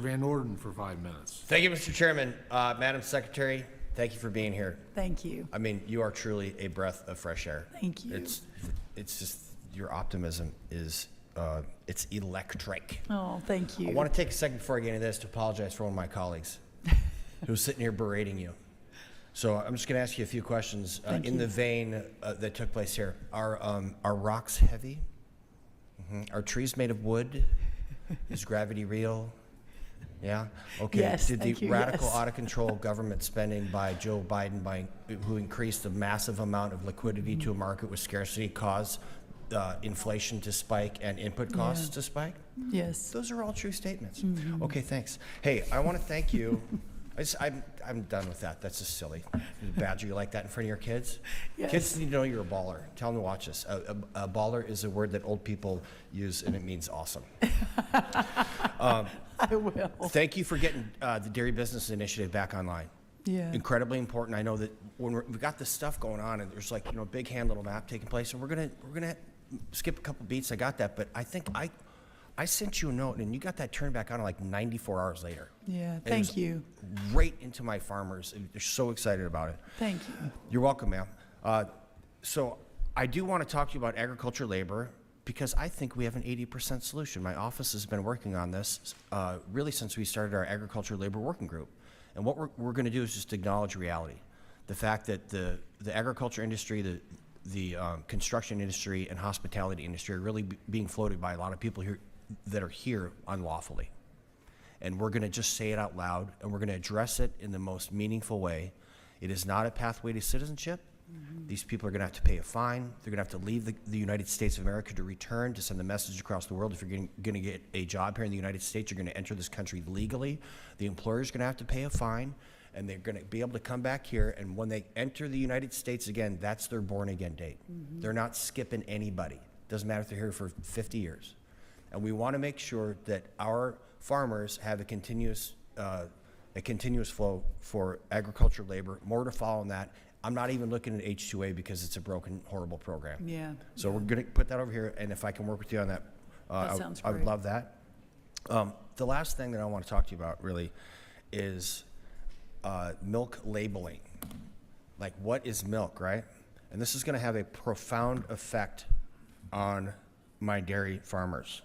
Van Orden for 5 minutes. Thank you, Mr. Chairman. Madam Secretary, thank you for being here. Thank you. I mean, you are truly a breath of fresh air. Thank you. It's just, your optimism is, it's electric. Oh, thank you. I want to take a second before I get into this to apologize for one of my colleagues who's sitting here berating you. So I'm just going to ask you a few questions in the vein that took place here. Are rocks heavy? Are trees made of wood? Is gravity real? Yeah? Okay. Yes, Did the thank you, radical yes. out-of-control government spending by Joe Biden, who increased the massive amount of liquidity to a market with scarcity, cause inflation to spike and input costs to spike? Yes. Those are all true statements. Okay, thanks. Hey, I want to thank you. I'm done with that. That's just silly. Badger you like that in front of your kids? Yes. Kids need to know you're a baller. Tell them to watch this. A baller is a word that old people use, and it means awesome. I will. Thank you for getting the Dairy Business Initiative back online. Yeah. Incredibly important. I know that when we've got this stuff going on, and there's like, big hand, little map taking place, and we're gonna skip a couple beats. I got that, but I think I sent you a note, and you got that turned back on like 94 hours later. Yeah, And it thank was you. Right into my farmers. They're so excited about it. Thank you. You're welcome, ma'am. So I do want to talk to you about agriculture labor because I think we have an 80% solution. My office has been working on this really since we started our agriculture labor working group. And what we're going to do is just acknowledge reality. The fact that the agriculture industry, the construction industry, and hospitality industry are really being floated by a lot of people here that are here unlawfully. And we're going to just say it out loud, and we're going to address it in the most meaningful way. It is not a pathway to citizenship. These people are going to have to pay a fine. They're going to have to leave the United States of America to return, to send a message across the world. If you're going to get a job here in the United States, you're going to enter this country legally. The employer's going to have to pay a fine, and they're going to be able to come back here, and when they enter the United States again, that's their born-again date. They're not skipping anybody. Doesn't matter if they're here for 50 years. And we want to make sure that our farmers have a continuous flow for agricultural labor. More to follow on that. I'm not even looking at H-2A because it's a broken, horrible program. Yeah. So we're going to put that over here, and if I can work with you on that, Sounds I would great. love that. The last thing that I want to talk to you about really is milk labeling. Like, what is milk, right? And this is going to have a profound effect on my dairy farmers.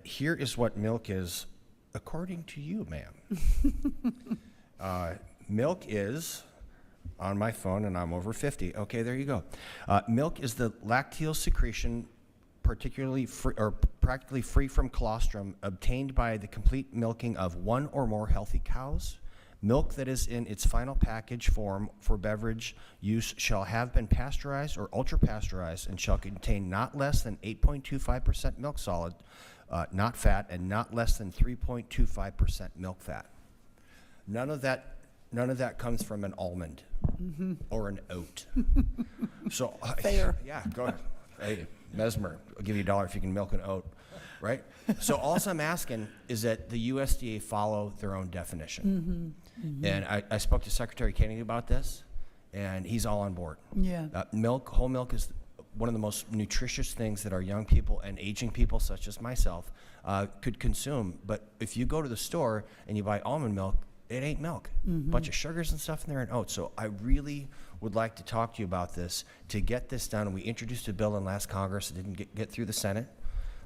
Here is what milk is, according to you, ma'am. Milk is, on my phone, and I'm over 50. Okay, there you go. Milk is the lacteal secretion, particularly free, or practically free from colostrum, obtained by the complete milking of one or more healthy cows. Milk that is in its final package form for beverage use shall have been pasteurized or ultra-pasteurized and shall contain not less than 8.25% milk solid, not fat, and not less than 3.25% milk fat. None of that comes from an almond or an oat. So Fair. yeah, go ahead. Hey, Mesmer, I'll give you $1 if you can milk an oat, right? So all I'm asking is that the USDA follow their own definition. And I spoke to Secretary Kennedy about this, and he's all on board. Yeah. Whole milk is one of the most nutritious things that our young people and aging people, such as myself, could consume. But if you go to the store and you buy almond milk, it ain't milk. Bunch of sugars and stuff in there and oats. So I really would like to talk to you about this to get this done. And we introduced a bill in last Congress. It didn't get through the Senate.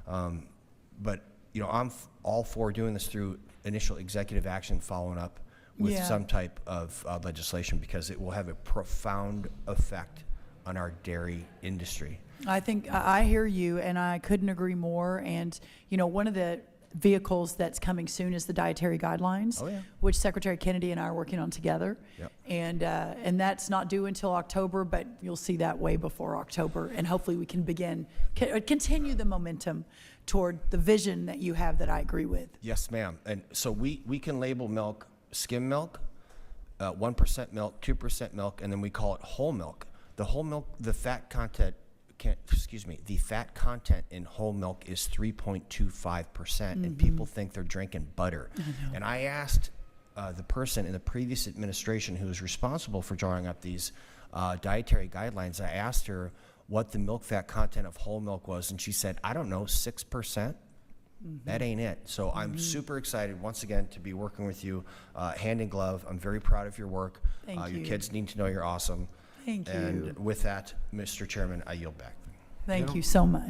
But I'm all for doing this through initial executive action, following up with some type of legislation, because it will have a profound effect on our dairy industry. I think I hear you, and I couldn't agree more. And, one of the vehicles that's coming soon is the dietary guidelines, which Secretary Kennedy and I are working on together. Yep. And that's not due until October, but you'll see that way before October. And hopefully we can continue the momentum toward the vision that you have that I agree with. Yes, ma'am. And so we can label milk skim milk, 1% milk, 2% milk, and then we call it whole milk. The whole milk, the fat content in whole milk is 3.25%, and people think they're drinking butter. And I asked the person in the previous administration who was responsible for drawing up these dietary guidelines, I asked her what the milk fat content of whole milk was, and she said, I don't know, 6%. That ain't it. So I'm super excited, once again, to be working with you hand in glove. I'm very proud of your work. Thank Your you. kids need to know you're awesome. Thank you. And with that, Mr. Chairman, I yield back. Thank you so much.